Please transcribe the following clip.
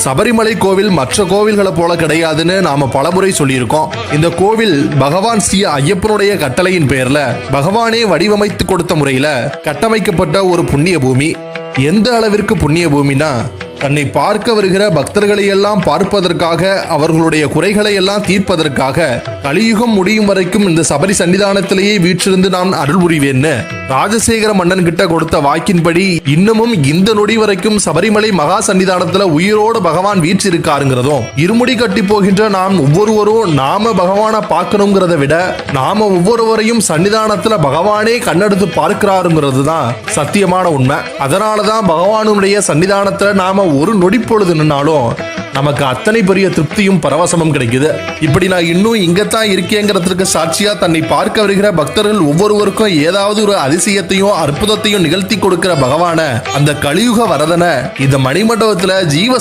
சபரிமலை கோவில் மற்ற கோவில்களை போல கிடையாதுன்னு நாம பலமுறை சொல்லியிருக்கோம். இந்த கோவில் பகவான் ஸ்ரீ ஐயப்பனுடைய கட்டளையின் பெயர்ல பகவானே வடிவமைத்து கொடுத்த முறையில கட்டமைக்கப்பட்ட ஒரு புண்ணிய பூமி. எந்த அளவிற்கு புண்ணிய பூமினா, தன்னை பார்க்க வருகிற பக்தர்களை எல்லாம் பார்ப்பதற்காக, அவர்களுடைய குறைகளை எல்லாம் தீர்ப்பதற்காக கலியுகம் முடியும் வரைக்கும் இந்த சபரி சன்னிதானத்திலேயே வீற்றிருந்து நான் அருள் புரிவேன்னு ராஜசேகர மன்னன் கிட்ட கொடுத்த வாக்கின்படி இன்னமும் இந்த நொடி வரைக்கும் சபரிமலை மகா சன்னிதானத்துல உயிரோடு பகவான் வீற்றிருக்காருங்கிறதும், இருமுடி கட்டி போகின்ற நாம் ஒவ்வொருவரும் நாம பகவானை பார்க்கணுங்கிறத விட நாம ஒவ்வொருவரையும் சன்னிதானத்துல பகவானே கண்ணெடுத்து பார்க்கிறாருங்கிறது தான் சத்தியமான உண்மை. அதனாலதான் பகவானுடைய சன்னிதானத்துல நாம ஒரு நொடி பொழுது நின்னாலும் நமக்கு அத்தனை பெரிய திருப்தியும் பரவசமும் கிடைக்குது. இப்படி நான் இன்னும் இங்கத்தான் இருக்கேங்கிறதுக்கு சாட்சியா தன்னை பார்க்க வருகிற பக்தர்கள் ஒவ்வொருவருக்கும் ஏதாவது ஒரு அதிசயத்தையும் அற்புதத்தையும் நிகழ்த்தி கொடுக்கிற பகவான, அந்த கலியுக வரதனை இந்த மணிமண்டபத்துல ஜீவ